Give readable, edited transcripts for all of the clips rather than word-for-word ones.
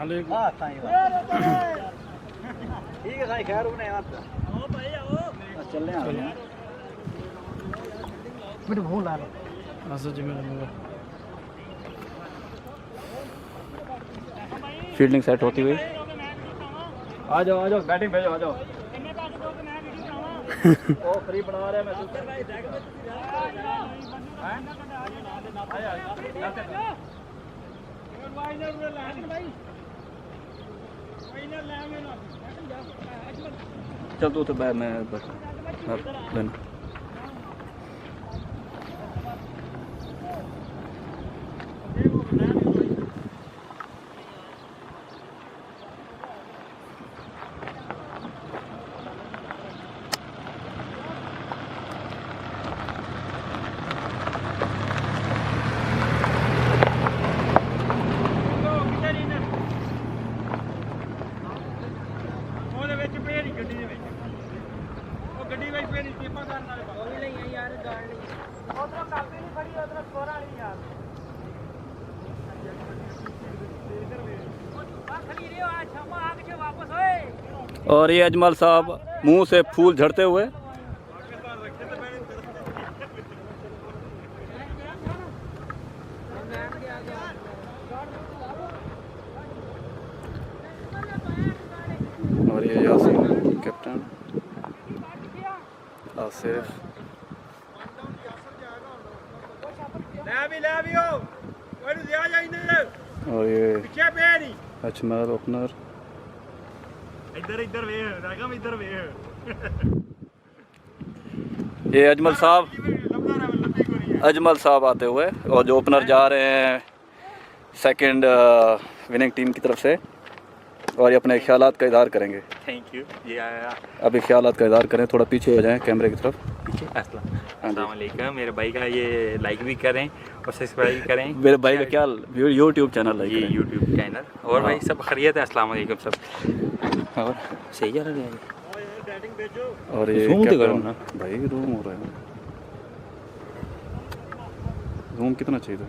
हां साईं ठीक है साईं खैर उन्हें यार ओ भाई आओ चल रहे हैं मेरे भूल ला लो ऐसा जिम्मे लूंगा फील्डिंग सेट होती हुई। आ जाओ बैटिंग भेजो आ जाओ ओ फ्री बना रहे हैं मैं सुपर भाई देख चल तू तो मैं बस लेना और ये अजमल साहब मुंह से फूल झड़ते हुए। और ये यासीन कैप्टन आसिफ और ये अजमल ओपनर ये अजमल साहब आते हुए और जो ओपनर जा रहे हैं सेकंड विनिंग टीम की तरफ से और ये अपने ख्यालात का इज़हार करेंगे। थैंक यू ये आया अभी ख्यालात का इज़हार करें, थोड़ा पीछे हो जाएं कैमरे की तरफ। पीछे अस्सलाम वालेकुम। मेरे भाई का ये लाइक भी करें और सब्सक्राइब करें। मेरे भाई का क्या यूट्यूब चैनल है? ये यूट्यूब चैनल। और भाई सब खैरियत है? अस्सलाम वालेकुम सब। और सही है ना? और ये जूम तो करो ना भाई, रूम हो रहा है, रूम कितना चाहिए था?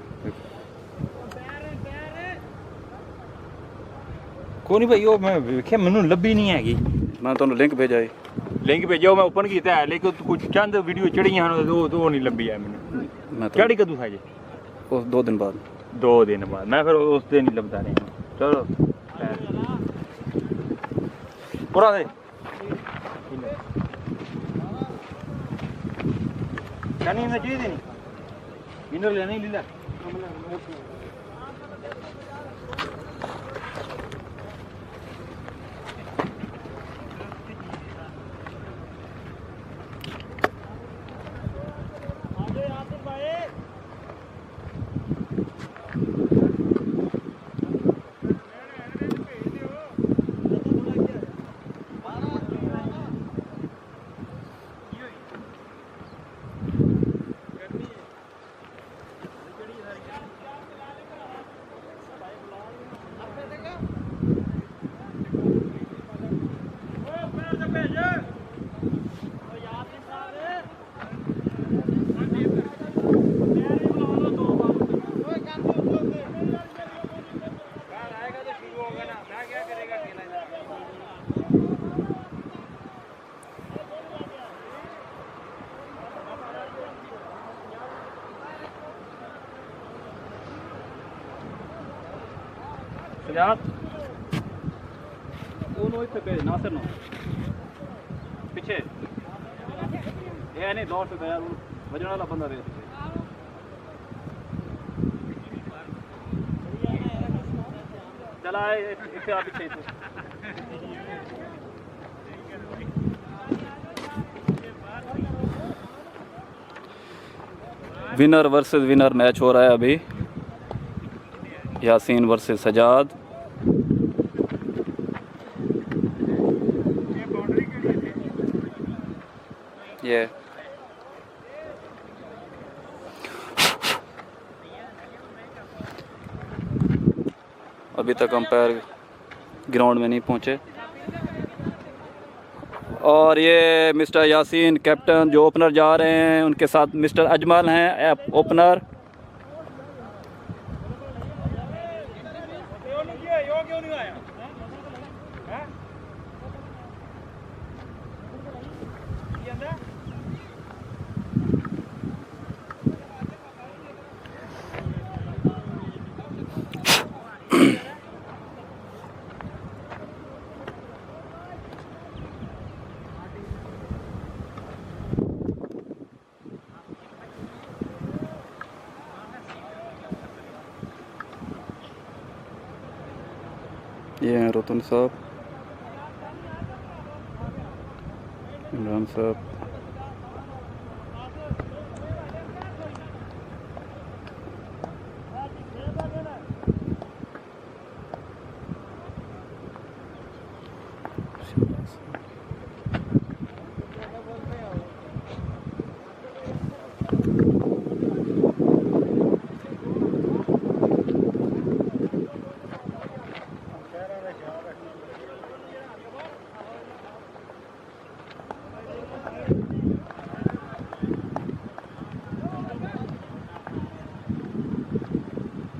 कोई भाई वो मैं वेख्या मैनू लभी नहीं हैगी। मैं तो लिंक भेजा है, लिंक भेजो मैं ओपन किया है लेकिन कुछ चंद वीडियो चढ़ी हैं तो नहीं लभी है मैंने। मैं तो चढ़ी कदू है जी? उस 2 दिन बाद। 2 दिन बाद मैं फिर उस दिन ही लभदा नहीं। चलो पूरा दे नहीं ना चाहिए नहीं इनर ले नहीं लीला दोनों इतने पे नासिर नो पीछे ये नहीं दौड़ से यार वजन वाला बंदा रहे चला इसे आप पीछे विनर वर्सेस विनर मैच हो रहा है अभी। यासीन वर्सेस सजाद। ये अभी तक अंपायर ग्राउंड में नहीं पहुंचे और ये मिस्टर यासीन कैप्टन जो ओपनर जा रहे हैं, उनके साथ मिस्टर अजमल हैं ओपनर। ये हैं रोतन साहब, इमरान साहब,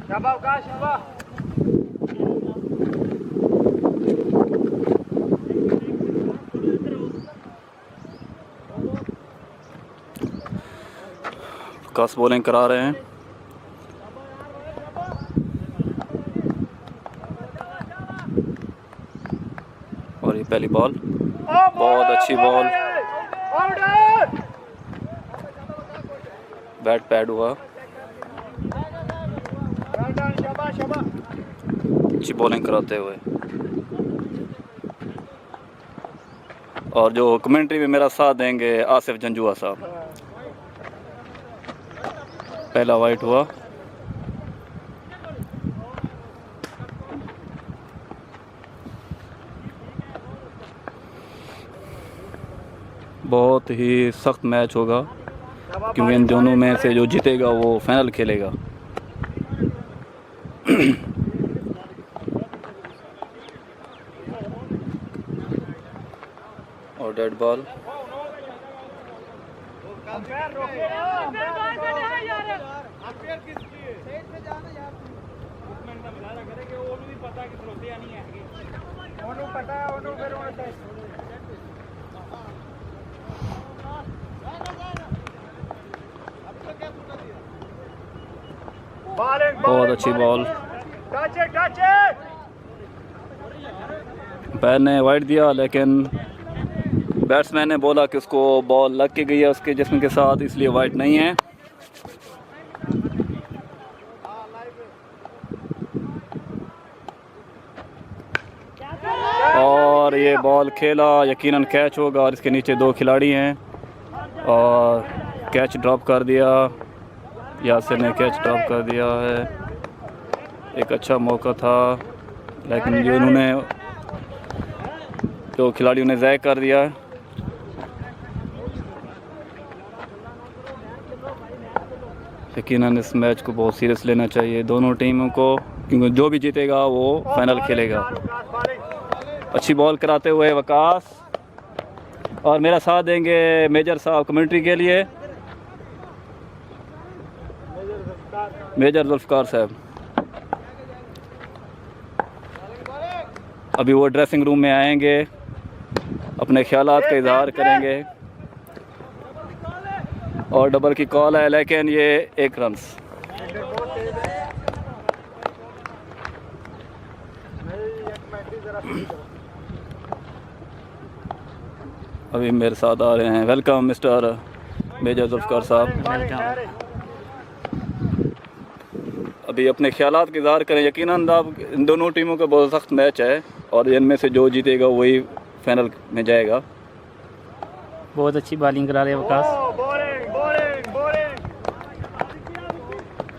शाबाश का शाबाश। कास बॉलिंग करा रहे हैं। और ये पहली बॉल, बहुत अच्छी बॉल, बैट पैड हुआ, अच्छी बॉलिंग कराते हुए। और जो कमेंट्री में मेरा साथ देंगे आसिफ जंजुआ साहब। पहला वाइट हुआ, बहुत ही सख्त मैच होगा क्योंकि इन दोनों में से जो जीतेगा वो फाइनल खेलेगा। और डेड बॉल, बहुत अच्छी बॉल, पैर ने वाइड दिया लेकिन बैट्समैन ने बोला कि उसको बॉल लग के गई है उसके जिस्म के साथ, इसलिए वाइड नहीं है। और ये बॉल खेला, यकीनन कैच होगा और इसके नीचे दो खिलाड़ी हैं और कैच ड्रॉप कर दिया, यासिर ने कैच ड्रॉप कर दिया है। एक अच्छा मौका था लेकिन ये उन्होंने जो खिलाड़ियों ने ज़ाय कर दिया। यकीनन इस मैच को बहुत सीरियस लेना चाहिए दोनों टीमों को क्योंकि जो भी जीतेगा वो फाइनल खेलेगा। अच्छी बॉल कराते हुए वकास, और मेरा साथ देंगे मेजर साहब कमेंट्री के लिए, मेजर जुल्फ़कार साहब। अभी वो ड्रेसिंग रूम में आएंगे, अपने ख्यालात का इजहार करेंगे। और डबल की कॉल है लेकिन ये 1 रन। अभी मेरे साथ आ रहे हैं, वेलकम मिस्टर मेजर जुल्फ़कार साहब। अभी अपने ख्यालात का इज़हार करें। यकीनन अब इन दोनों टीमों का बहुत सख्त मैच है और इनमें से जो जीतेगा वही फाइनल में जाएगा। बहुत अच्छी बॉलिंग करा रहे हैं वकास।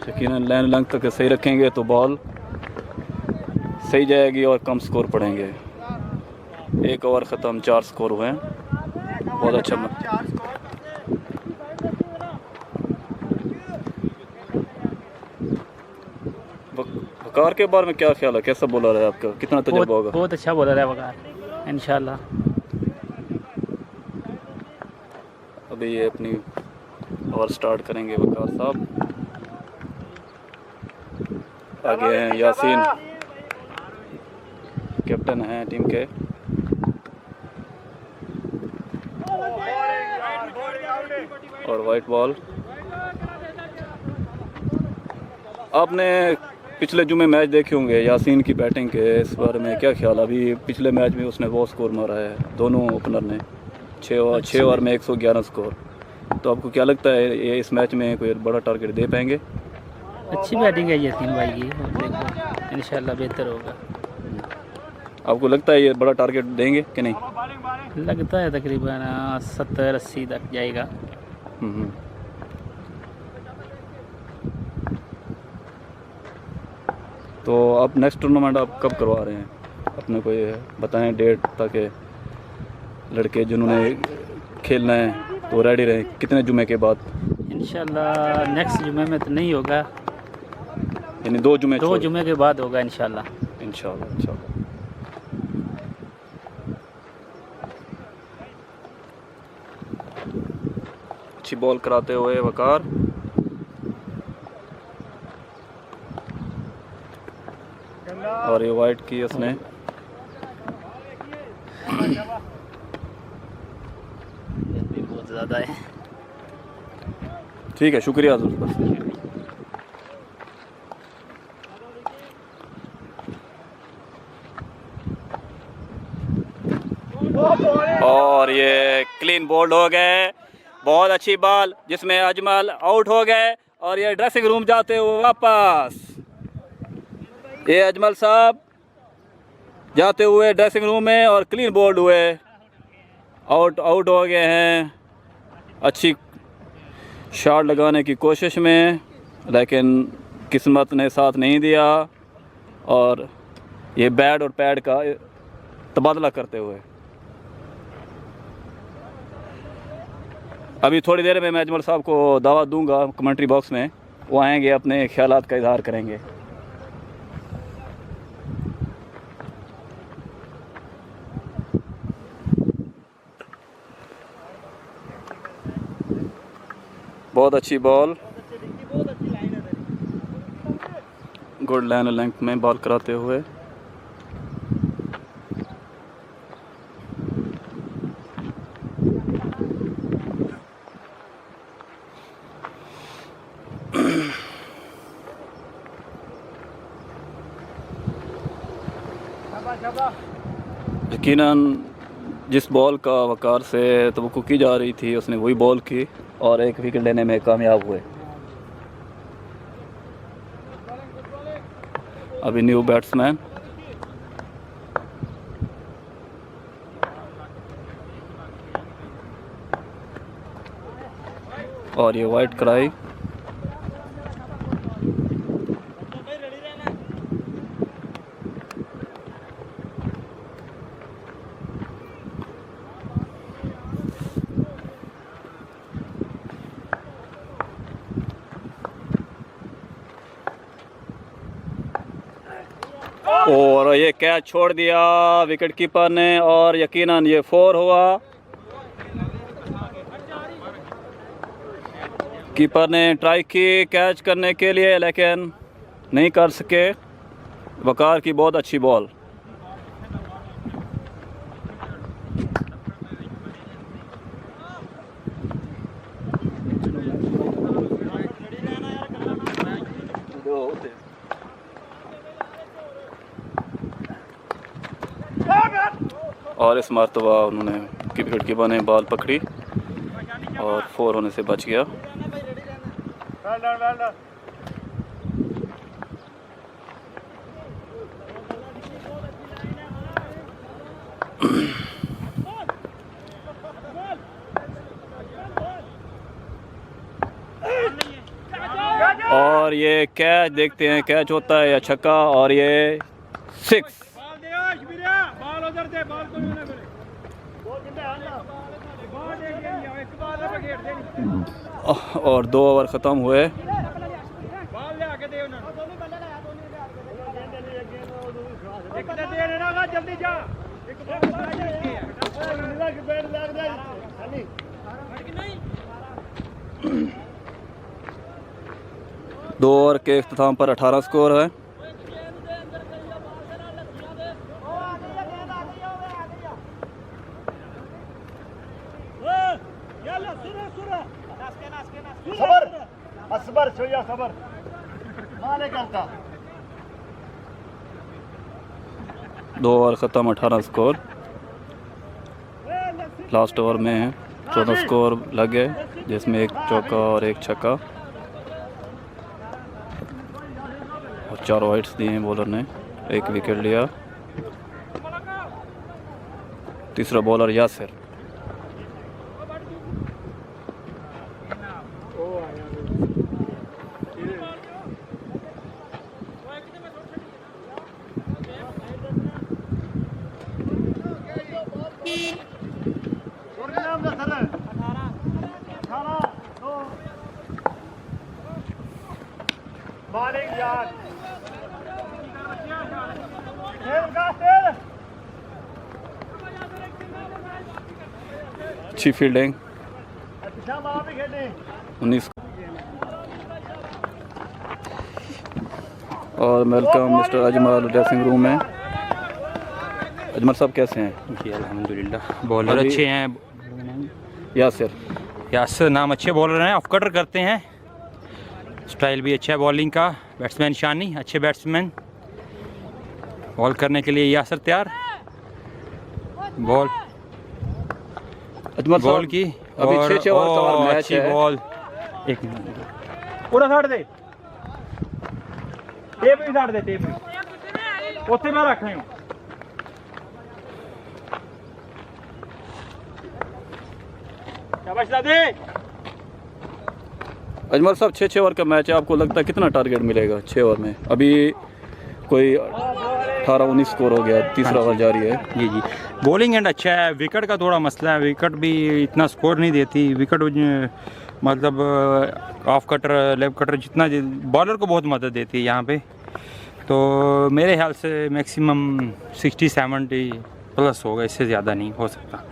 यकीनन लाइन लंग तक सही रखेंगे तो बॉल सही जाएगी और कम स्कोर पड़ेंगे। 1 ओवर ख़त्म, 4 स्कोर हुए हैं। बहुत अच्छा वकार के बारे में क्या ख्याल है, कैसा बॉलर है आपका, कितना तजुर्बा होगा? बहुत अच्छा बॉलर है वकार इंशाल्लाह। अभी ये अपनी ओवर स्टार्ट करेंगे वकार साहब। आगे हैं यासीन, कैप्टन हैं टीम के। और वाइट बॉल। आपने पिछले जुमे मैच देखे होंगे यासीन की बैटिंग के, इस बारे में क्या ख्याल? अभी पिछले मैच में उसने बहुत स्कोर मारा है, दोनों ओपनर ने 6 ओवर में 111 स्कोर। तो आपको क्या लगता है ये इस मैच में कोई बड़ा टारगेट दे पाएंगे? अच्छी बैटिंग है यासीन भाई की, देखो इंशाल्लाह बेहतर होगा। आपको लगता है ये बड़ा टारगेट देंगे कि नहीं? लगता है तकरीबन 70-80 तक जाएगा। हम्म। तो अब नेक्स्ट टूर्नामेंट आप कब करवा रहे हैं? अपने को ये बताएं डेट, ताकि लड़के जिन्होंने खेलना है तो रेडी रहें। कितने जुमे के बाद? इंशाल्लाह नेक्स्ट जुमे में तो नहीं होगा, यानी 2 जुमे? 2 जुमे के बाद होगा इंशाल्लाह। अच्छी बॉल कराते हुए वकार, और ये वाइट की उसने। बहुत ज़्यादा है। ठीक है, शुक्रिया बस। और ये क्लीन बोल्ड हो गए, बहुत अच्छी बॉल जिसमें अजमल आउट हो गए। और ये ड्रेसिंग रूम जाते हुए वापस, ये अजमल साहब जाते हुए ड्रेसिंग रूम में और क्लीन बोल्ड हुए, आउट हो गए हैं। अच्छी शॉट लगाने की कोशिश में, लेकिन किस्मत ने साथ नहीं दिया, और ये बैट और पैड का तबादला करते हुए। अभी थोड़ी देर में मैं अजमल साहब को दावत दूंगा कमेंट्री बॉक्स में, वो आएंगे, अपने ख्यालात का इजहार करेंगे। बहुत अच्छी बॉल, गुड लाइन लेंथ में बॉल कराते हुए। यकीनन जिस बॉल का वकार से तवक्को की जा रही थी उसने वही बॉल की और एक विकेट लेने में कामयाब हुए। अभी न्यू बैट्समैन, और ये वाइट कराई। और ये कैच छोड़ दिया विकेट कीपर ने, और यकीनन ये 4 हुआ। कीपर ने ट्राई की कैच करने के लिए, लेकिन नहीं कर सके। वकार की बहुत अच्छी बॉल। और इस मरतबा उन्होंने विकेट कीपर ने बॉल पकड़ी और 4 होने से बच गया। और ये कैच देखते हैं, कैच होता है या छक्का, और ये 6। और 2 ओवर ख़त्म हुए। दो ओवर के इख्तिताम पर 18 स्कोर है। असबर छोया सबर माने करता। 2 ओवर ख़त्म, 18 स्कोर। लास्ट ओवर में 14 स्कोर लग गए, जिसमें 1 चौका और 1 छक्का और 4 वाइड्स दिए बॉलर ने, 1 विकेट लिया। तीसरा बॉलर यासिर। अच्छी फील्डिंग 19। और welcome mister Ajmal dressing room में। अजमल साहब कैसे हैं? जी अल्हम्दुलिल्लाह, बॉलर अच्छे हैं। यासिर नाम अच्छे बॉलर हैं, ऑफ कटर करते हैं, स्टाइल भी अच्छा है बॉलिंग का। बैट्समैन शानी अच्छे बैट्समैन, बॉल करने के लिए यासिर तैयार। बॉल अजमल बॉल की अभी 6 ओवर का और मैच अच्छी है। बॉल। एक मिनट, पूरा साड़ दे, टेप भी साड़ दे, टेप भी ਉੱਥੇ ਮੈਂ ਰੱਖ ਰਿਹਾ। शाबाश दादी। अजमल साहब 6 ओवर का मैच है, आपको लगता है कितना टारगेट मिलेगा 6 ओवर में? अभी कोई 18-19 स्कोर हो गया, तीसरा ओवर जारी है। जी जी, बॉलिंग एंड अच्छा है। विकेट का थोड़ा मसला है, विकेट भी इतना स्कोर नहीं देती। विकेट मतलब ऑफ कटर, लेफ्ट कटर जितना बॉलर को बहुत मदद देती है यहाँ पे। तो मेरे ख्याल से मैक्सिमम 60-70 प्लस होगा, इससे ज़्यादा नहीं हो सकता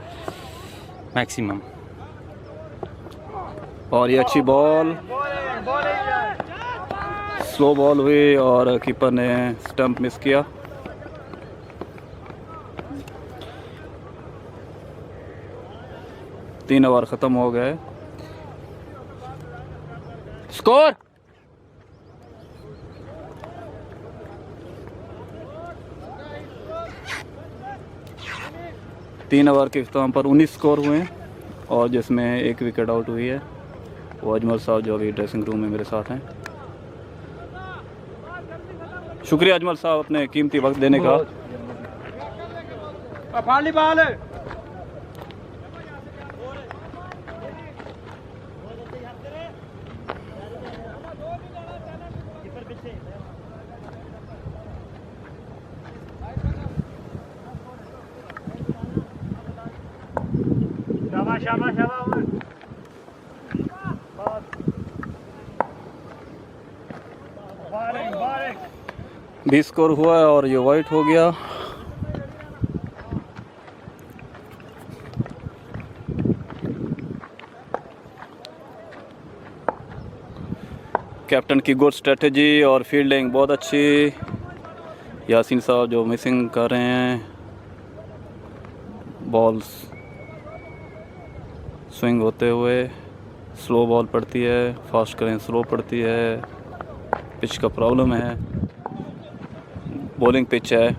मैक्सिमम। और ये अच्छी बॉल, स्लो बॉल हुई और कीपर ने स्टंप मिस किया। तीन ओवर ख़त्म हो गए। स्कोर तीन ओवर के इख्तिताम पर 19 स्कोर हुए हैं, और जिसमें एक विकेट आउट हुई है। वो अजमल साहब जो अभी ड्रेसिंग रूम में मेरे साथ हैं। शुक्रिया अजमल साहब अपने कीमती वक्त देने का। शाबाश शाबाश शाबाश। 20 स्कोर हुआ है और ये वाइट हो गया। कैप्टन की गुड स्ट्रेटजी और फील्डिंग बहुत अच्छी। यासीन साहब जो मिसिंग कर रहे हैं, बॉल्स स्विंग होते हुए स्लो बॉल पड़ती है, फास्ट करें स्लो पड़ती है, पिच का प्रॉब्लम है, बॉलिंग पिच है।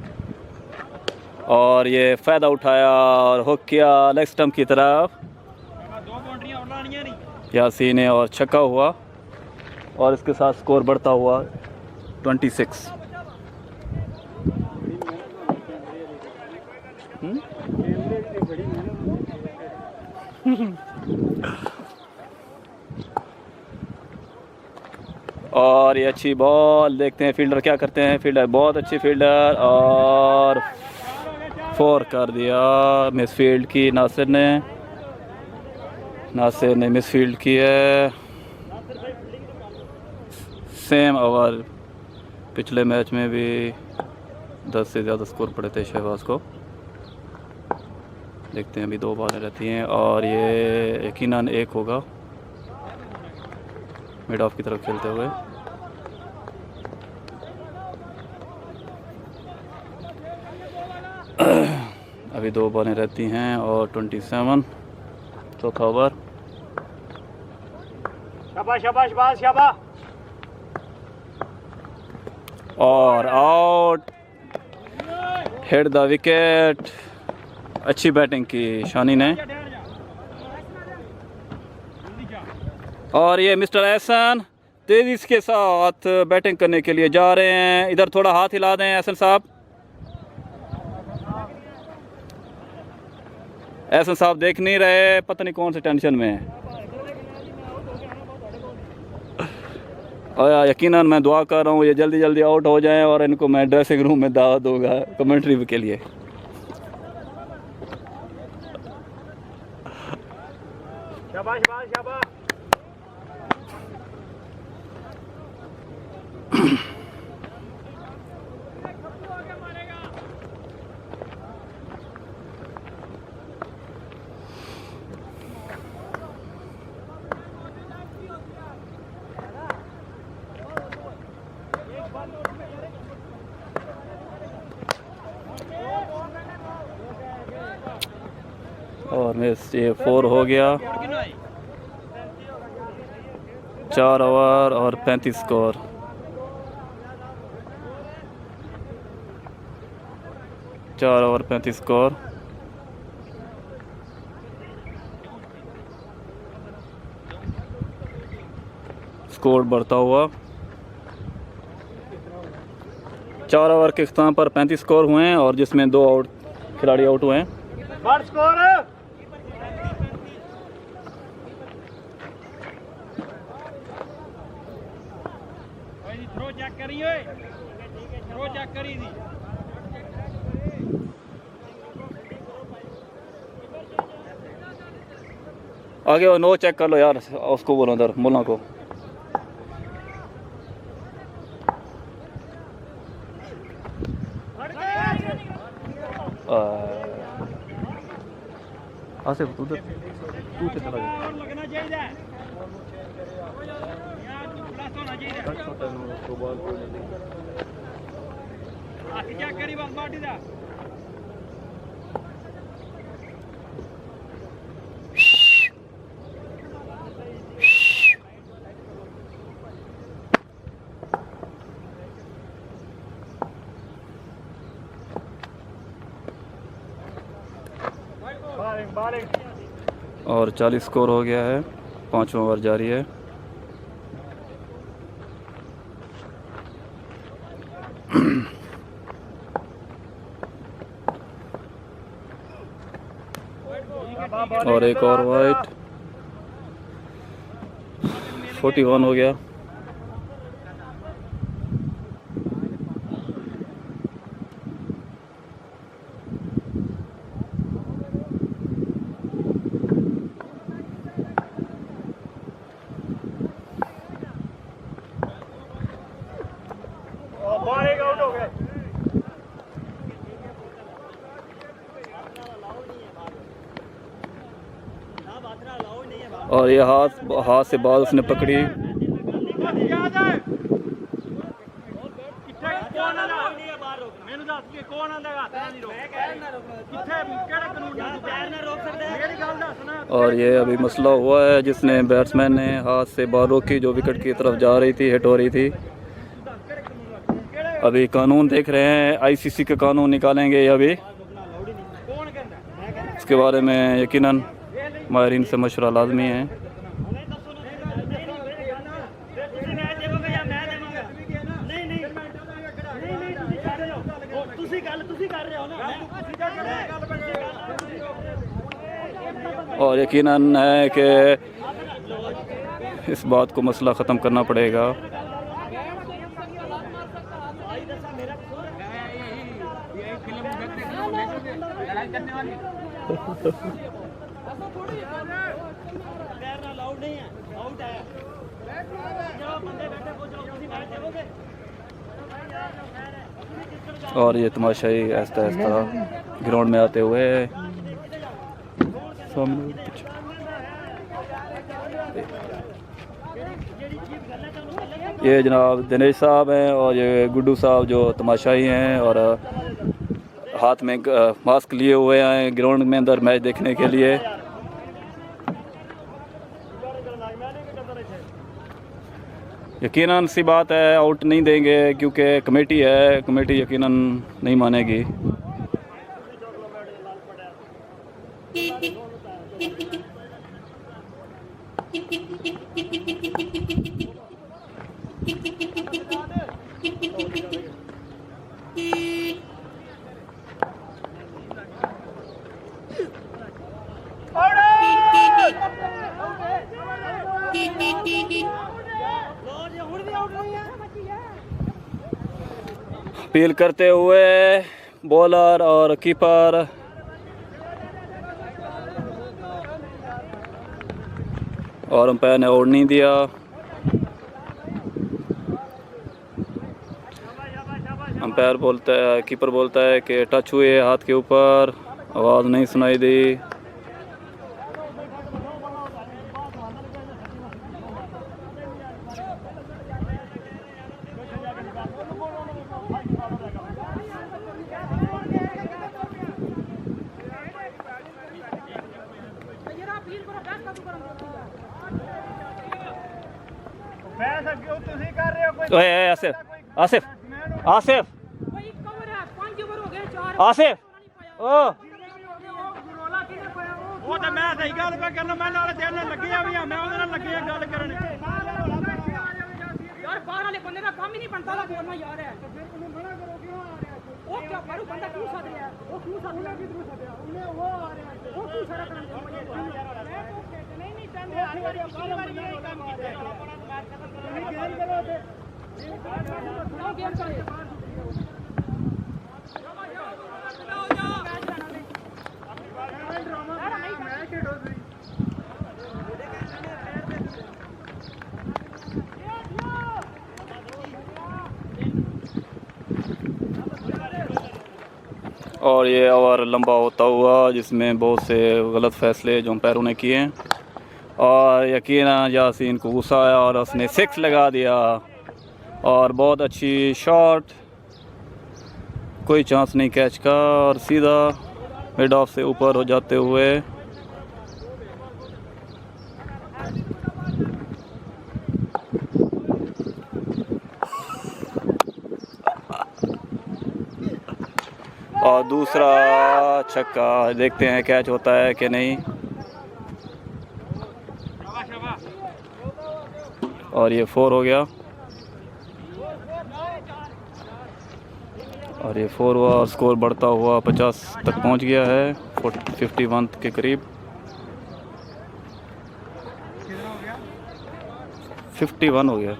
और ये फ़ायदा उठाया और हुक किया लेग स्टंप की तरफ, यासीन ने, और छक्का हुआ। और इसके साथ स्कोर बढ़ता हुआ 26। और ये अच्छी बॉल, देखते हैं फील्डर क्या करते हैं। फील्डर बहुत अच्छी फील्डर, और 4 कर दिया। मिस फील्ड की नासिर ने मिस फील्ड की है। सेम ओवर पिछले मैच में भी 10 से ज़्यादा स्कोर पड़े थे शहबाज को। देखते हैं, अभी 2 बॉलें रहती हैं और ये यकीनन 1 होगा मिड ऑफ की तरफ खेलते हुए। अभी 2 बॉलें रहती हैं और 27, चौथा ओवर। शाबाश शाबाश बाज शाबाश। और आउट, हिट द विकेट। अच्छी बैटिंग की शानी ने। और ये मिस्टर एहसन तेजी के साथ बैटिंग करने के लिए जा रहे हैं। इधर थोड़ा हाथ हिला दें एहसन साहब। एहसन साहब देख नहीं रहे, पता नहीं कौन से टेंशन में है। और यकीनन मैं दुआ कर रहा हूँ ये जल्दी जल्दी आउट हो जाएं और इनको मैं ड्रेसिंग रूम में दावत दूंगा कमेंट्री के लिए। शाबाश शाबाश शाबाश। और मिस ये 4 हो गया। 4 ओवर और 35 स्कोर। चार ओवर 35 स्कोर। स्कोर बढ़ता हुआ। 4 ओवर के इख्तिताम पर 35 स्कोर हुए हैं और जिसमें 2 खिलाड़ी आउट हुए हैं। स्कोर थ्रो चेक करिए, थ्रो चेक करी थी। आगे वो नो चेक कर लो यार, उसको बोलो उधर मुल्ला को। आसिफ उधर तू चला जा। लगना चाहिए चेक करी बस बाटी दा। और 40 स्कोर हो गया है। 5वां ओवर जारी है। और एक और वाइट। 41 हो गया। आउट हो गए। और ये हाथ से बॉल उसने पकड़ी। और ये अभी मसला हुआ है जिसने बैट्समैन ने हाथ से बॉल रोकी जो विकेट की तरफ जा रही थी, हिट हो रही थी। अभी कानून देख रहे हैं, आईसीसी के कानून निकालेंगे अभी। इसके बारे में यकीनन माहिरीन से मशवरा लाजमी है। और यकीनन है कि इस बात को मसला ख़त्म करना पड़ेगा। और ये तमाशाई आहिस्ता आहिस्ता ग्राउंड में आते हुए सामने ये जनाब दिनेश साहब हैं और ये गुड्डू साहब जो तमाशाई हैं और हाथ में मास्क लिए हुए हैं ग्राउंड में अंदर मैच देखने के लिए। यकीनन सी बात है आउट नहीं देंगे क्योंकि कमेटी है, कमेटी यकीनन नहीं मानेगी। अपील करते हुए बॉलर और कीपर और अंपायर ने आउट नहीं दिया। अंपायर बोलता है, कीपर बोलता है कि टच हुए हाथ के ऊपर, आवाज़ नहीं सुनाई दी। ओए आसिफ आसिफ आसिफ आसिफ ओ ਉਹ ਤਾਂ ਮੈਂ ਸਹੀ ਗੱਲ ਪਾ ਕਰਨਾ, ਮੈਂ ਨਾਲ ਤੇਰੇ ਨਾਲ ਲੱਗਿਆ ਵੀ ਆ, ਮੈਂ ਉਹਦੇ ਨਾਲ ਲੱਗਿਆ ਗੱਲ ਕਰਨ। यार बाहर वाले बंदे का काम ही नहीं बनता था बोलना यार है, तो फिर उन्हें मना करो क्यों आ रहा है? वो क्या करूं, बंदा क्यों सद रहा है? वो क्यों सद रहा है? किधर सद रहा है? उन्हें वो आ रहा है, वो क्यों सारा काम कर रहा है? मैं तो कहते नहीं चाहते हर बार यही काम करते हैं। नहीं गेम करो थे, थोड़ा गेम करो। और ये ओवर लंबा होता हुआ जिसमें बहुत से गलत फैसले जो अंपायरों ने किए हैं, और यकीनन यासीन को गुस्सा आया और उसने 6 लगा दिया। और बहुत अच्छी शॉट, कोई चांस नहीं कैच का, और सीधा मिड ऑफ से ऊपर हो जाते हुए और दूसरा छक्का। देखते हैं कैच होता है कि नहीं। और ये 4 हो गया, और ये 4 हुआ, और स्कोर बढ़ता हुआ 50 तक पहुंच गया है, 51 के करीब। 51 हो गया।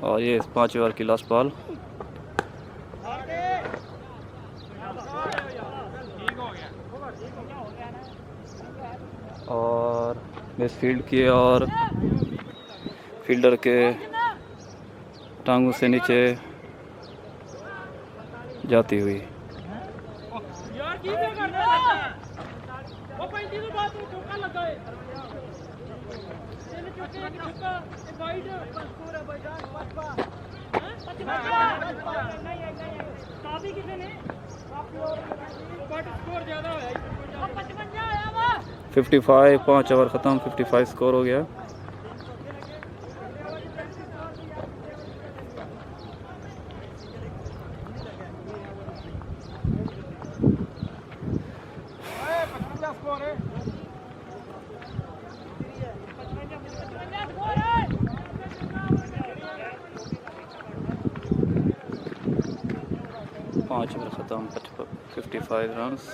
और ये 5 ओवर की लास्ट बॉल। और मिस फील्ड की और फील्डर के टांगों से नीचे जाती हुई। यार की क्या कर रहा है? वो 35 बात में चौका लगा है। ये चौके एक चौका, एक वाइड स्कोर है भाईजान, 55 नहीं काफी कितने ने आप लोग बट स्कोर ज्यादा है, 55 आया वो 55, 5 ओवर ख़त्म, 55 स्कोर हो गया। पाँच ओवर ख़त्म, 55 रन्स।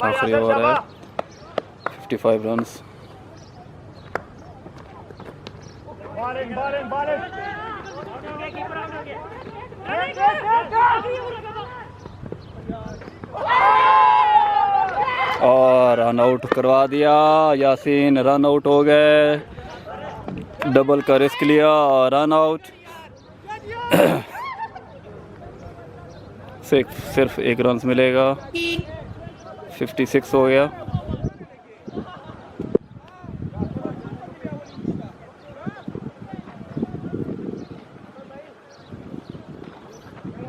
आखिरी ओवर है, 55 रन्स। और रन आउट करवा दिया, यासीन रन आउट हो गए। डबल का रिस्क लिया और रन आउट। सिर्फ 1 रन मिलेगा, 56 हो गया।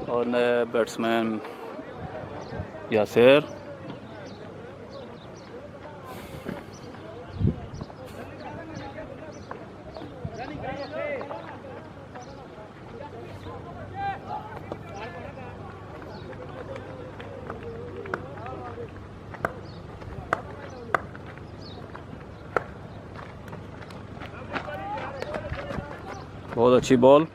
और नए बैट्समैन यासिर। बहुत अच्छी बॉल।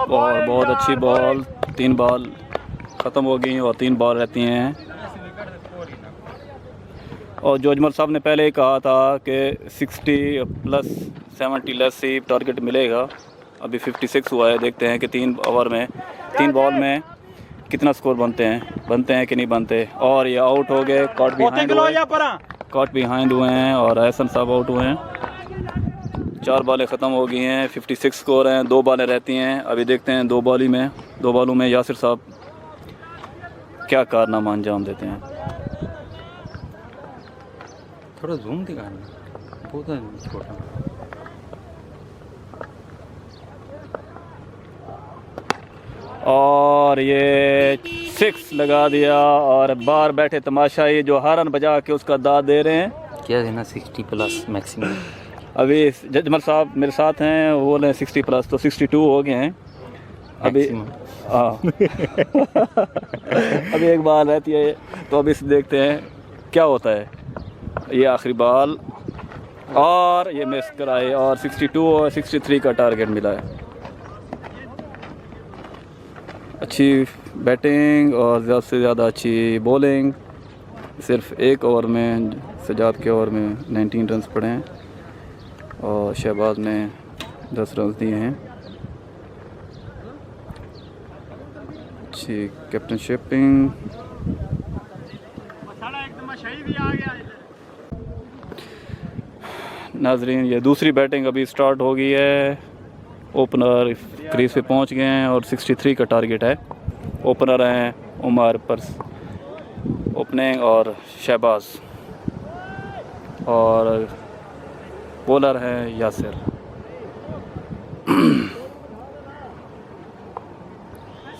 और बहुत अच्छी बॉल, 3 बॉल ख़त्म हो गई और 3 बॉल रहती हैं। और जो अजमल साहब ने पहले ही कहा था कि 60 प्लस 70 लेस ही टारगेट मिलेगा। अभी 56 हुआ है, देखते हैं कि 3 ओवर में 3 बॉल में कितना स्कोर बनते हैं कि नहीं बनते। और ये आउट हो गए, कॉट बिहाइंड हुए हैं और एहसन साहब आउट हुए हैं। 4 बॉलें ख़त्म हो गई हैं, 56 स्कोर हैं, 2 बॉलें रहती हैं। अभी देखते हैं 2 बॉलों में यासिर साहब क्या कारनामा अंजाम देते हैं। थोड़ा जूम दिखाना, बहुत छोटा। और ये 6 लगा दिया और बाहर बैठे तमाशाई जो हारन बजा के उसका दाद दे रहे हैं। क्या देना 60 प्लस मैक्सिमम। अभी जजमल साहब मेरे साथ हैं, वो बोले 60 प्लस, तो 62 हो गए हैं अभी। हाँ अभी एक बाल रहती है, तो अभी देखते हैं क्या होता है। ये आखिरी बॉल और ये मिस कराए और 62 और 63 का टारगेट मिला है। अच्छी बैटिंग और ज़्यादा से ज़्यादा अच्छी बॉलिंग। सिर्फ 1 ओवर में, सजाद के ओवर में 19 रन्स पड़े हैं और शहबाज ने 10 रन्स दिए हैं। अच्छी कैप्टनशिपिंग। नाजरीन, ये दूसरी बैटिंग अभी स्टार्ट हो गई है। ओपनर क्रीज पे पहुंच गए हैं और 63 का टारगेट है। ओपनर हैं उमर पर्स ओपनिंग और शहबाज, और बॉलर हैं यासिर।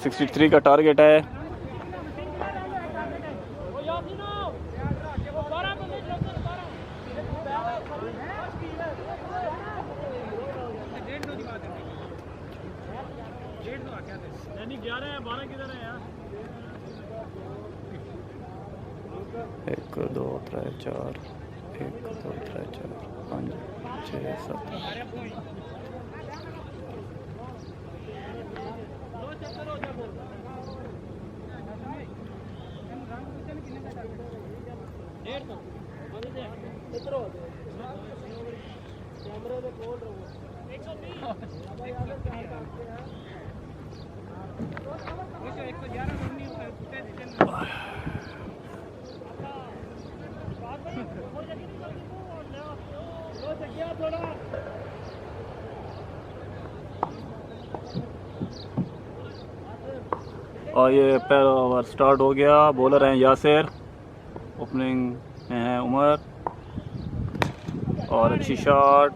63 का टारगेट है। एक दो त्रै चार, 1 2 3 4 5 6 7। और ये पहला ओवर स्टार्ट हो गया। बॉलर हैं यासिर, ओपनिंग में हैं उमर, और अच्छी शॉट,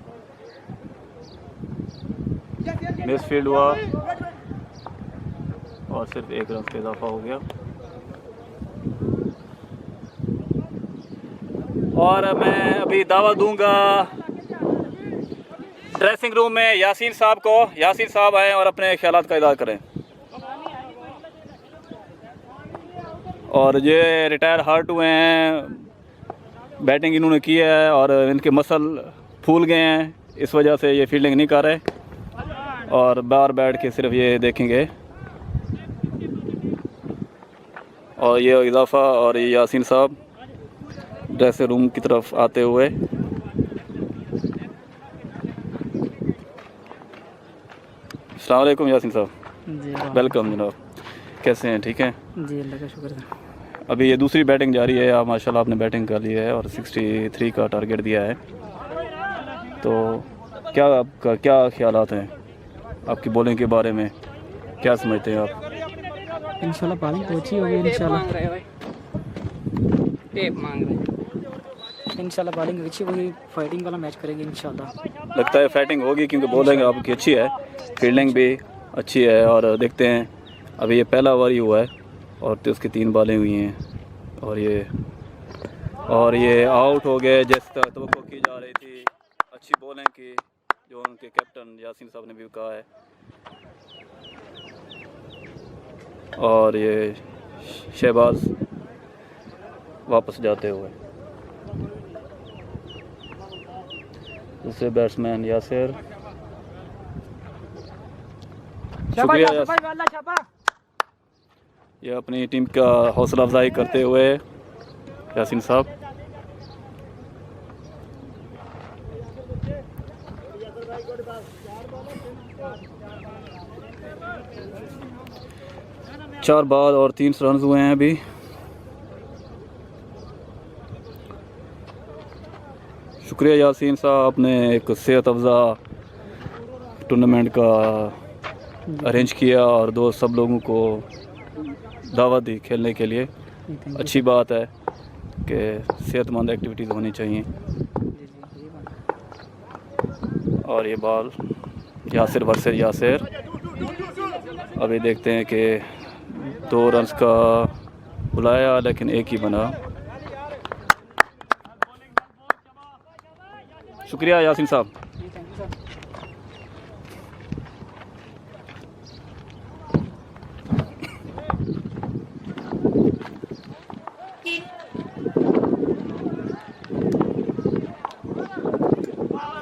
मिस फील्ड हुआ और सिर्फ 1 रन से इजाफा हो गया। और मैं अभी दावा दूंगा ड्रेसिंग रूम में यासीन साहब को। यासीन साहब आएँ और अपने ख्यालात का इज़हार करें। और ये रिटायर हार्ट हुए हैं, बैटिंग इन्होंने की है और इनके मसल फूल गए हैं, इस वजह से ये फील्डिंग नहीं कर रहे और बाहर बैठ के सिर्फ ये देखेंगे। और ये इजाफा और ये यासीन साहब ड्रेसिंग रूम की तरफ आते हुए। अस्सलाम वालेकुम यासीन साहब। जी वेलकम जनाब, कैसे हैं? ठीक हैं जी, अल्लाह का शुक्र है। अभी ये दूसरी बैटिंग जारी है। आप माशाल्लाह आपने बैटिंग कर ली है और 63 का टारगेट दिया है, तो क्या आपका क्या ख्यालात हैं आपकी बॉलिंग के बारे में? क्या समझते हैं आप? इंशाल्लाह बॉलिंग तो अच्छी होगी। इंशाल्लाह बॉलिंग अच्छी होगी, फाइटिंग वाला मैच करेंगे इंशाल्लाह। लगता है फाइटिंग होगी क्योंकि बॉलिंग आपकी अच्छी है, फील्डिंग भी अच्छी है। और देखते हैं, अभी ये पहला ओवर ही हुआ है और तो उसकी 3 बॉलें हुई हैं और ये आउट हो गए जैसे तवक्को की जा रही थी। अच्छी बॉलिंग की, जो उनके कैप्टन यासीन साहब ने भी कहा है। और ये शहबाज वापस जाते हुए, दूसरे बैट्समैन यासिर, शुक्रिया ये अपनी टीम का हौसला अफजाई करते हुए यासीन साहब। चार बॉल और 3 रन हुए हैं अभी। शुक्रिया यासीन साहब, आपने एक सेहत अफजा टूर्नामेंट का अरेंज किया और सब लोगों को दावत दी खेलने के लिए। अच्छी बात है कि सेहतमंद एक्टिविटीज़ होनी चाहिए। और ये बॉल यासिर वर्सेस यासिर। अभी देखते हैं कि 2 रन्स का बुलाया लेकिन एक ही बना। शुक्रिया यासीन साहब।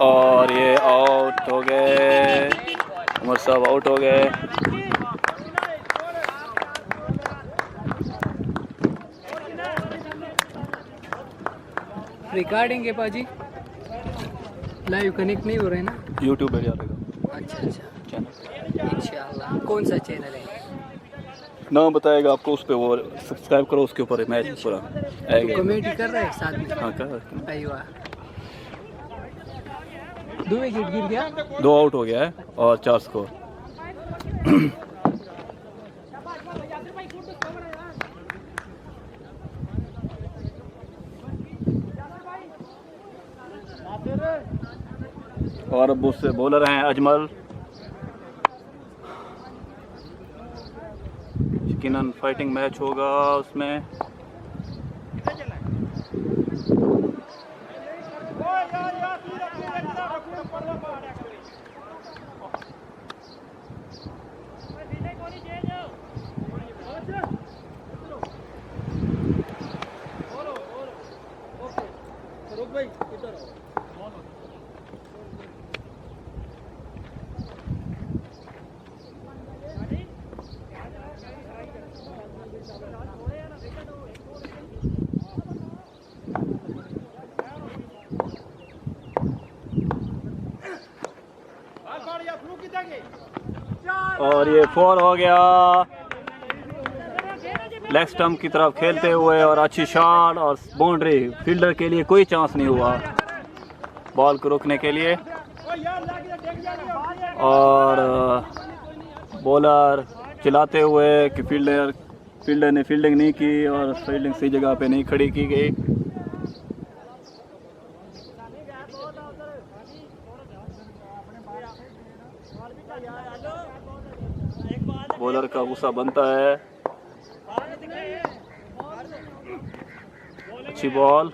और ये आउट हो गए, उमर साहब आउट हो गए। रिकॉर्डिंग है पाजी, लाइव कनेक्ट नहीं हो रहे ना? यूट्यूब पे डालेगा। अच्छा चैनल इंशाल्लाह। कौन सा चैनल है? नाम बताएगा आपको, उस पर वो सब्सक्राइब करो, उसके ऊपर मैच पूरा आएगा। कमेंट कर रहे हैं साथ में? हाँ कर। अय्वा 2 विकेट गिर गया, 2 आउट हो गया है और 4 स्कोर। और अब उससे बॉलर हैं अजमल। यकीनन फाइटिंग मैच होगा उसमें। और ये 4 हो गया लेग स्टंप की तरफ खेलते हुए, और अच्छी शॉट और बाउंड्री। फील्डर के लिए कोई चांस नहीं हुआ बॉल को रोकने के लिए। और बॉलर चिल्लाते हुए कि फील्डर ने फील्डिंग नहीं की और फील्डिंग सही जगह पे नहीं खड़ी की गई। बॉलर का गुस्सा बनता है। अच्छी बॉल।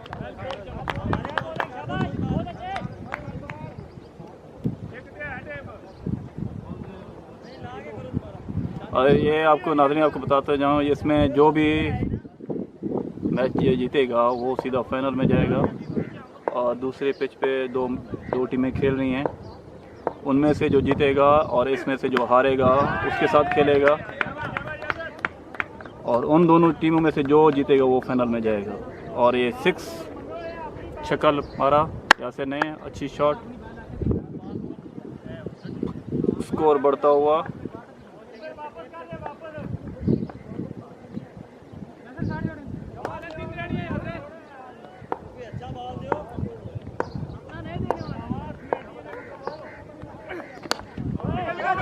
और ये आपको नाज़रीन आपको बताते जाऊँ, इसमें जो भी मैच ये जीतेगा वो सीधा फाइनल में जाएगा। और दूसरे पिच पे दो टीमें खेल रही हैं, उनमें से जो जीतेगा और इसमें से जो हारेगा उसके साथ खेलेगा। और उन दोनों टीमों में से जो जीतेगा वो फाइनल में जाएगा। और ये 6 छक्का मारा यासिर ने, अच्छी शॉट। स्कोर बढ़ता हुआ।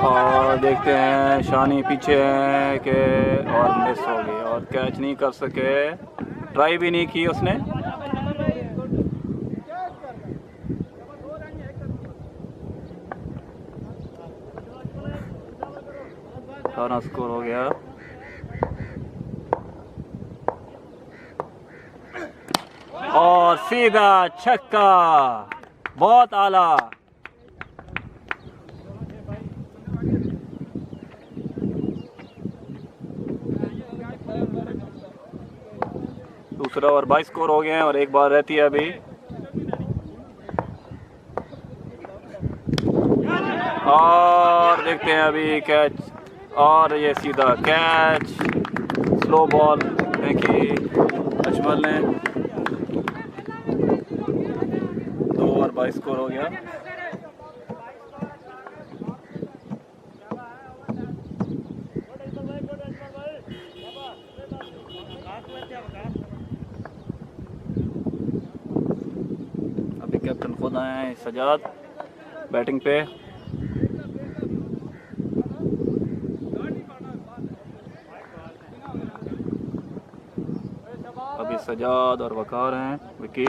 और देखते हैं शानी पीछे हैं कि और मिस हो गई और कैच नहीं कर सके, ट्राई भी नहीं की उसने। सारा स्कोर हो गया। और सीधा छक्का, बहुत आला। दूसरा और 22 स्कोर हो गए हैं और एक बार रहती है अभी। और देखते हैं अभी कैच और ये सीधा कैच, स्लो बॉल फेंकी अजमल ने। 2 ओवर 22 स्कोर हो गया। अभी कैप्टन खुद आए हैं सजाद बैटिंग पे। अभी सजाद और वकार हैं विकी।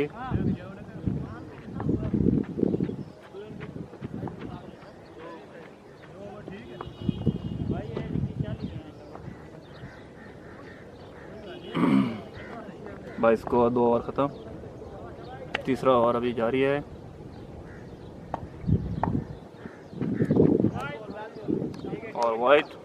बाईस को 2 ओवर ख़त्म। तीसरा ओवर अभी जारी है। और वाइट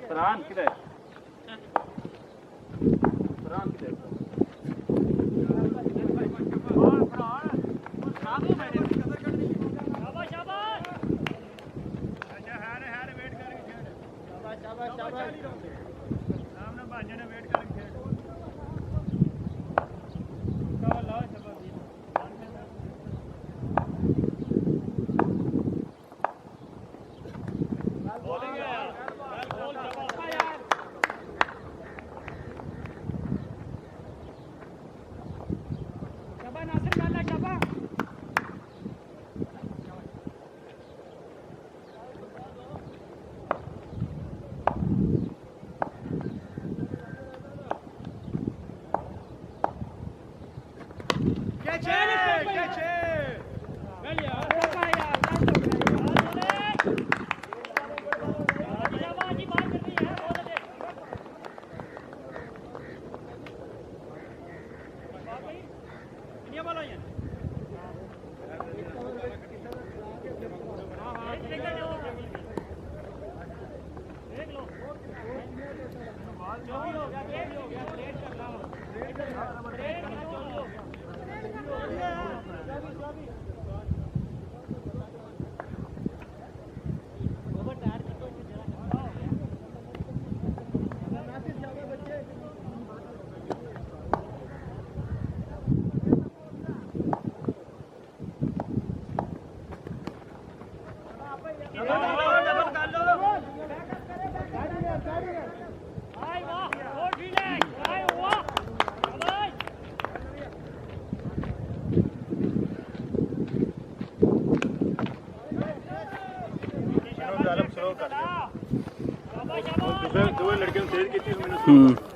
फरहान किधर? फरहान किधर?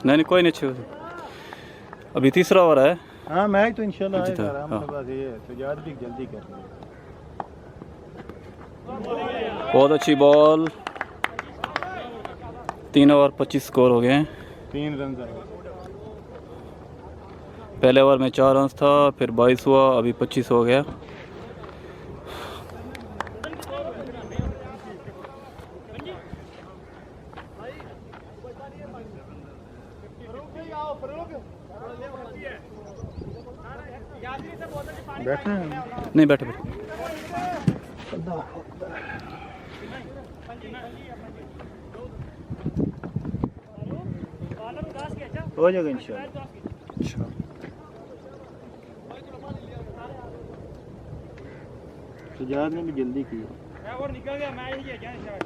नहीं कोई नहीं। अभी तीसरा ओवर है। हाँ मैच तो इंशाल्लाह आएगा। हाँ। आराम से बात ये है सजाद भी जल्दी कर रहे हैं। बहुत अच्छी बॉल। 3 ओवर 25 स्कोर हो गए हैं। 3 रन आए। पहले ओवर में 4 रन था, फिर 22 हुआ, अभी 25 हो गया। बैठे हैं नहीं बैठे बैठे। हो जाएगा इंशाल्लाह। अच्छा सजाद ने भी जल्दी की। और निकल गया मैच ही है क्या स्टार्ट।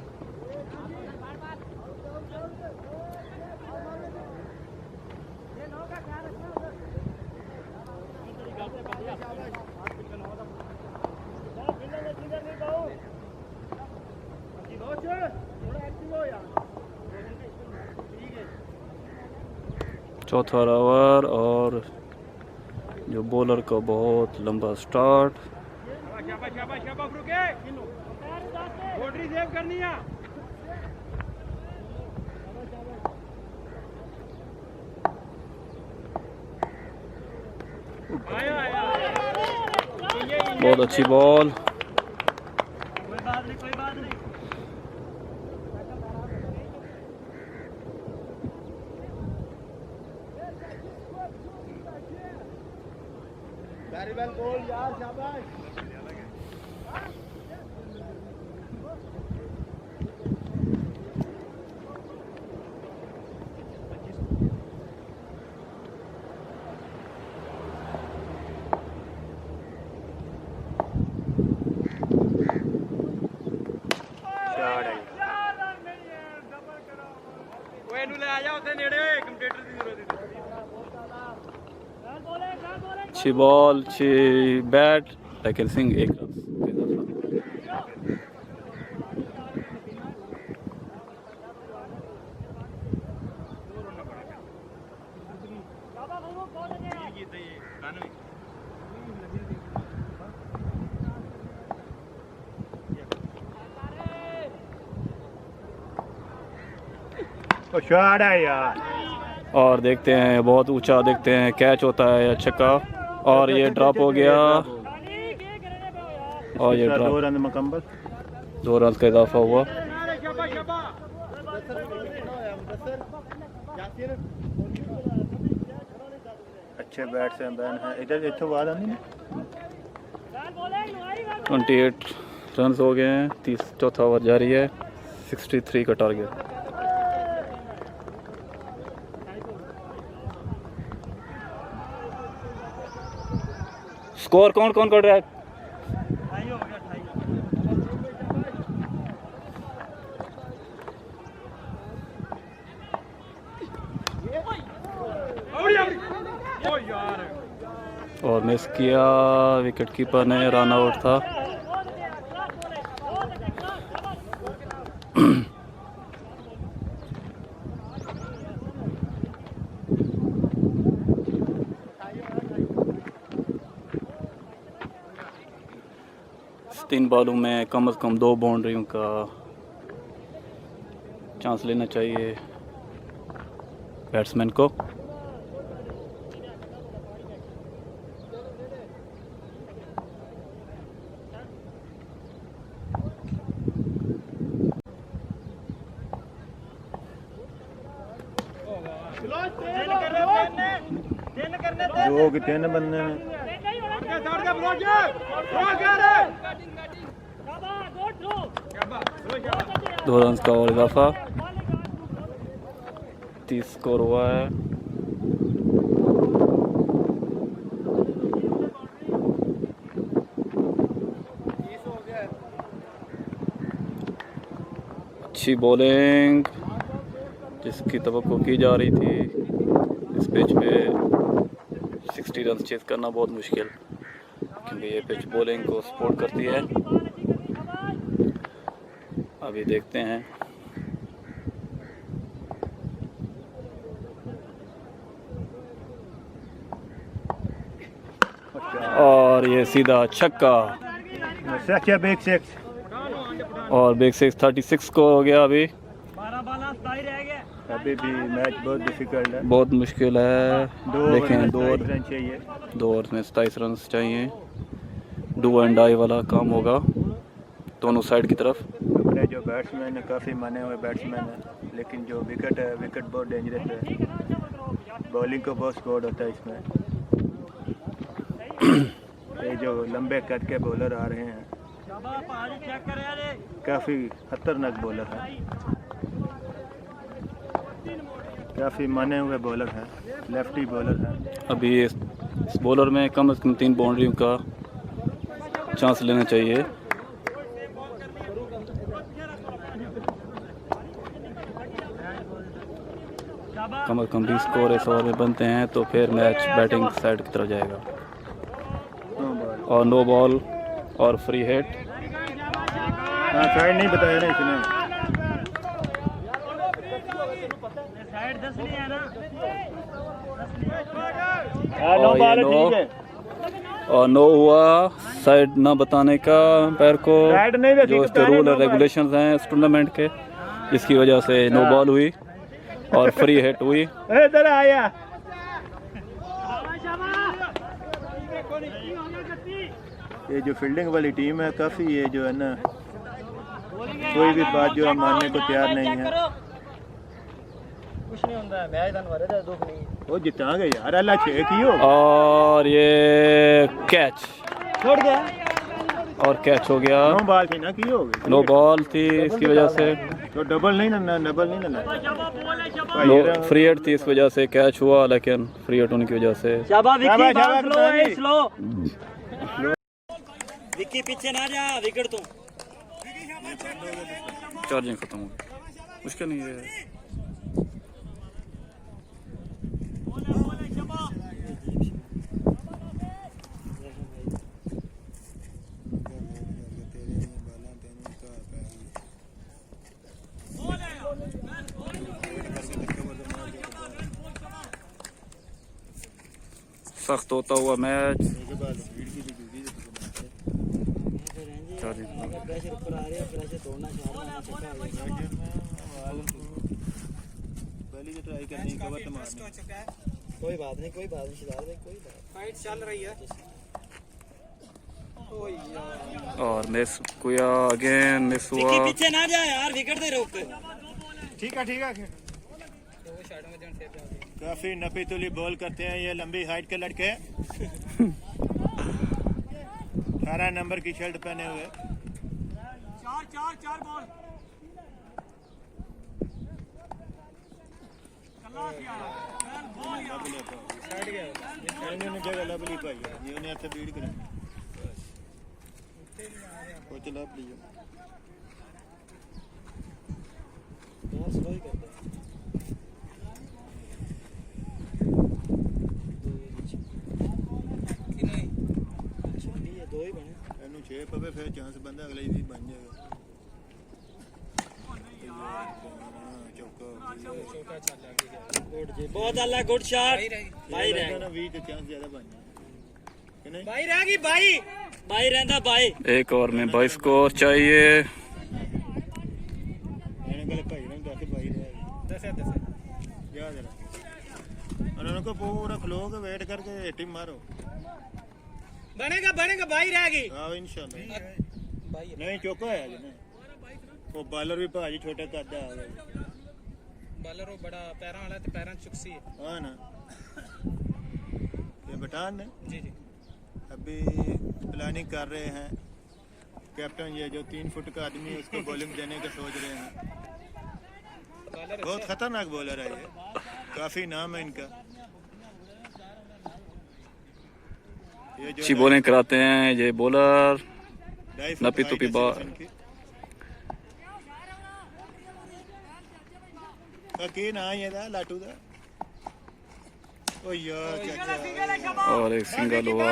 चौथा ओवर और जो बॉलर का बहुत लंबा स्टार्ट। शाबाश शाबाश शाबाश रुके बाउंड्री सेव करनी है। आया आया बहुत अच्छी बॉल। कोई बात नहीं कोई बात नहीं। ओए नु ले आ जा उते नेड़े कंप्यूटर की जरूरत है। अच्छी बॉल, अच्छी बैट, लेकिन सिंह एक रन के शॉट है यार। और देखते हैं बहुत ऊंचा, देखते हैं कैच होता है या छक्का, और ये ड्रॉप हो गया और ये 2 ड्रॉप। रन मुकम्मल। 2 रन का इजाफा हुआ। शाबाश शाबाश अच्छे बैट्समैन है। इधर इतों बाद आनी ना 28 रन हो गए हैं। 30 चौथा ओवर जारी है। 63 का टारगेट। स्कोर कौन कौन कर रहा है? ओ यार और मिस किया, विकेट कीपर ने, रन आउट था। इस 3 बॉलों में कम से कम 2 बाउंड्रियों का चांस लेना चाहिए बैट्समैन को। दो कि 3 बंदे ने। दो रन का और इजाफा। 30 स्कोर हुआ है। अच्छी बॉलिंग जिसकी तवक्को की जा रही थी। इस पिच पे 60 रन चेज करना बहुत मुश्किल, क्योंकि ये पिच बॉलिंग को सपोर्ट करती है। अभी देखते हैं। और ये सीधा छक्का बिग 6 और बिग 6। 36 को हो गया। अभी 12 बाला 27 रह गए। अभी भी मैच बहुत डिफिकल्ट है। बहुत मुश्किल है। देखें 2 रन चाहिए। 2 ओवर में 27 रन चाहिए। डू एंड डाई वाला काम होगा दोनों साइड की तरफ। अपने जो बैट्समैन है काफ़ी माने हुए बैट्समैन है, लेकिन जो विकेट है विकेट बहुत डेंजरस है। बॉलिंग को बहुत स्कोर होता है इसमें। ये जो लंबे कद के बॉलर आ रहे हैं काफ़ी खतरनाक बॉलर है, काफ़ी माने हुए बॉलर हैं, लेफ्टी बॉलर हैं। अभी इस बॉलर में कम से कम 3 बाउंड्रियों का चांस लेना चाहिए। कम से कम 20 स्कोर इस ओवर में बनते हैं तो फिर मैच बैटिंग साइड की तरफ जाएगा। और नो बॉल और फ्री हिट। हाँ साइड नहीं बताया ना इसने। साइड 10 नहीं है ना। और ये नो, और नो हुआ साइड ना बताने का पैर को, जो इसके रूल और रेगुलेशंस हैं इस टूर्नामेंट के, जिसकी वजह से नो बॉल हुई और फ्री हिट हुई। इधर आया। ये जो फील्डिंग वाली टीम है काफ़ी, ये जो है ना कोई भी बात जो है मानने को तैयार नहीं है। कुछ नहीं होता है, मैच दान भरे थे, दुख नहीं। वो जितांगे यार, अल्लाह छे कियो। और ये कैच छोड़ गया और कैच हो गया। नो बॉल थी ना की हो गई, नो बॉल थी इसकी वजह से, तो डबल नहीं ना, डबल नहीं ना, नो फ्री हिट थी इस वजह से कैच हुआ, लेकिन फ्री हिट होने की वजह से विक्की पीछे ना जा, विकेट तू। चार्जिंग खत्म हो गई, मुश्किल नहीं है। सख्त होता हुआ मैच। कोई बात नहीं, कोई बात नहीं, कोई बात। फाइट चल रही है। और मिस किया, अगेन मिस हुआ। पीछे ना जा यार, विकेट दे रोक। ठीक है। काफी नपी तुली बॉल करते हैं ये लंबी हाइट के लड़के। 18 नंबर की शर्ट पहने हुए। चार बॉल जगह लबली पाई ये उन्हें अच्छा बीड़ करें कुछ लब लियो। दो ही बने, 6 पवे फिर चांस बंदा अगले भी बन जाएगा। बहुत अल्लाह, गुड शॉट। भाई ना 20 के चांस ज्यादा बन जाए। भाई रहेगी, भाई रहता भाई। एक ओवर में 22 स्कोर चाहिए। उनको पूरा खलो के वेट करके टीम मारो। बनेगा भाई रहेगी। हाँ इंशाल्लाह। नहीं चौका है आज वो बॉलर भी भाजी छोटा कदा आ गया। बॉलर वो बड़ा पैरों वाला तो पैरों चुकसी है। हाँ ना, ये बटान ने जी अभी प्लानिंग कर रहे हैं। कैप्टन ये जो 3 फुट का आदमी है उसको बॉलिंग देने का सोच रहे हैं। बहुत खतरनाक बॉलर है ये, काफी नाम है इनका। ये अच्छी बॉलिंग कराते हैं ये बॉलर। नपी तुपी बॉल की ना ये दा लाटू दा। ओ यार चाचा, और एक सिंगल हुआ।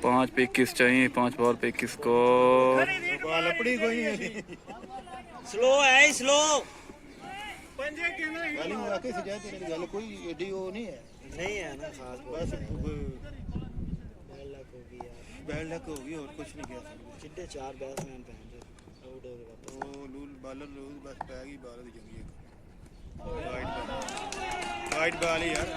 5 पे 21 चाहिए, 5 बॉल पे 21 स्कोर। बॉल अपनी कोई नहीं। स्लो है, स्लो। वाली वाकई से जाए तेरी गल कोई एडी वो नहीं है ना खास। बस बैड लक होगी और कुछ नहीं कह सकते। चिट्टे 4 बैट्समैन पहन जो आउट हो गया। वो लूल बॉलर लूल बस पैगी बॉलर की जंगी वाइड बॉल ही यार।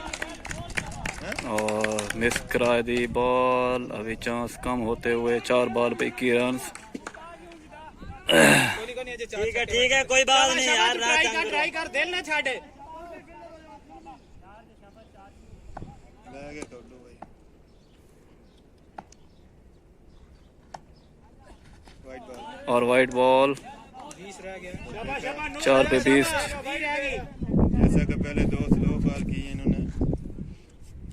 और मिस करा दी बॉल। अभी चांस कम होते हुए 4 बॉल पे 21 रन। ठीक है, कोई बात नहीं यार। ट्राई कर, दिल ना छाड़े। ले कर दो भाई। वाइड बॉल और वाइट बॉल 20 रह गया। 4 पे 20। जैसा कि पहले 2 स्लो बॉल की इन्होंने,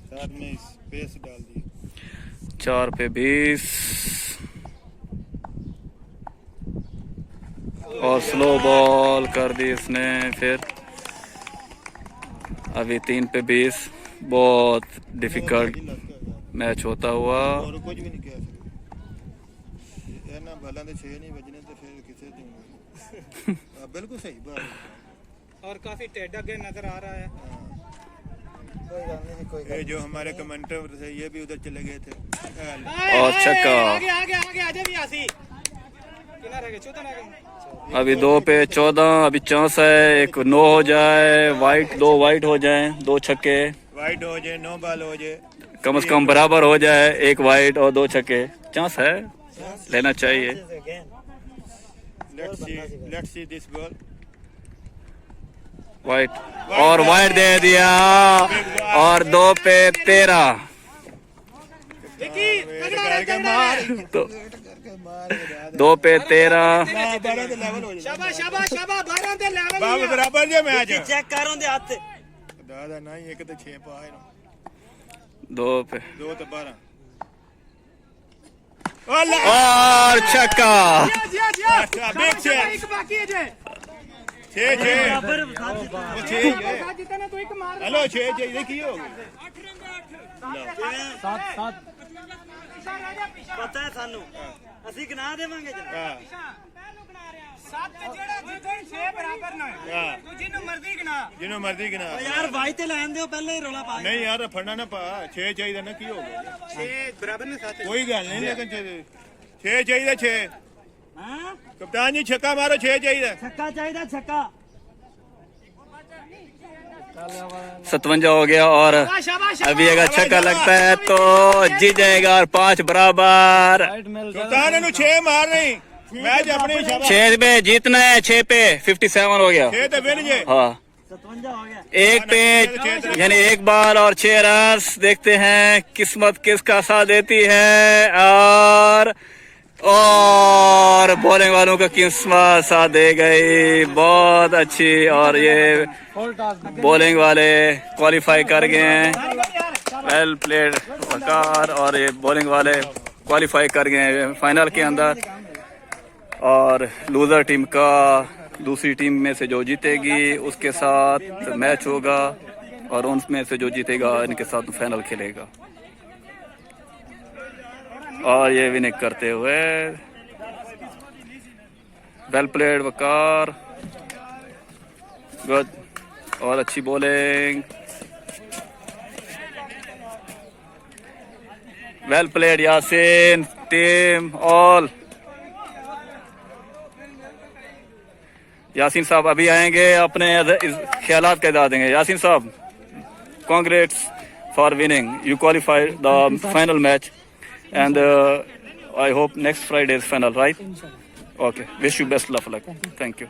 साथ में स्पेस डाल दी। 4 पे 20 और स्लो बॉल कर दी इसने। फिर अभी 3 पे 20। बहुत डिफिकल्ट मैच होता हुआ। और कुछ भी नहीं कह सकते। ये ना भला तो 6 नहीं बजने तो फिर किसे दूंगा। बिल्कुल सही बात। और काफी टेढ़ा अगे नजर आ रहा है। ये जो हमारे कमेंटर थे ये भी उधर चले गए थे। और छक्का। आगे आगे आगे आजा भी यासी कितना रह गए 14 रह गए। अभी 2 पे 14, अभी चांस है 1 9 हो जाए, वाइट 2 वाइट हो जाए, 2 छक्के वाइड हो जाए, 9 बॉल हो जाए, कम से कम बराबर हो जाए, 1 वाइट और 2 छक्के। चांस है, लेना चाहिए। Let's see this ball. White और वाइट दे दिया और 2 पे 13। तो 2 पे 13। शाबाश शाबाश शाबाश 12 ਦੇ ਲੈਵਲ बाबू बराबर जे मैच चेक कर ਉਹਦੇ ਹੱਥ दादा नहीं एक तो 6 पाए 2 पे 2 तो 12 और छक्का। बिग छह ਇੱਕ ਬਾਕੀ ਹੈ ਜੇ 6 ਬਰਾਬਰ 6 ਜਿੱਤਨੇ ਤੂੰ ਇੱਕ ਮਾਰ हेलो 6 ये की हो गई 7 ਪਤਾ ਹੈ ਸਾਨੂੰ ਅਸੀਂ ਗਿਣਾ ਦੇਵਾਂਗੇ ਜਨਾਬ हां 7 ਜਿਹੜਾ ਜਿੱਤਣ 6 ਬਰਾਬਰ ਨਾ हां ਤੂੰ ਜਿਹਨੂੰ ਮਰਜ਼ੀ ਗਿਣਾ जिन्हों मर्जी गिना ਯਾਰ ਬਾਈ ਤੇ ਲੈਣ ਦਿਓ ਪਹਿਲਾਂ ਹੀ ਰੋਲਾ ਪਾ नहीं यार फड़ना ना पा 6 चाहिए ना की हो गया 6 ਬਰਾਬਰ ਨੇ 7 कोई गल नहीं लेकिन 6 चाहिए 6 ਹਾਂ कप्तान जी छक्का मारो 6 चाहिए ਛੱਕਾ ਚਾਹੀਦਾ ਛੱਕਾ 57 हो गया और शाबाश अभी अगर छक्का लगता है तो जीत जाएगा और 5 बराबर। कप्तान ने 6 मार नहीं मैच अपनी शाबाश 6 पे जीतना है, 6 पे 57 हो गया। 6 तो विन जे हाँ 57 हो गया। 1 पे यानी 1 बॉल और 6 रन। देखते हैं किस्मत किसका साथ देती है। और बॉलिंग वालों का किस्मत साथ दे गई, बहुत अच्छी। और ये बॉलिंग वाले क्वालिफाई कर गए हैं। वेल प्लेड वकार। और ये बॉलिंग वाले क्वालिफाई कर गए हैं फाइनल के अंदर। और लूजर टीम का दूसरी टीम में से जो जीतेगी उसके साथ मैच होगा और उनमें से जो जीतेगा इनके साथ फाइनल खेलेगा। और ये विनिंग करते हुए वेल प्लेड वकार, गुड और अच्छी bowling, well played Yasin, team all. Yasin साहब अभी आएंगे, अपने ख्यालात का इज़हार देंगे। यासीन साहब, congrats for winning, you qualified the final match and I hope next Friday is final, right? Okay, wish you best of luck. Thank you.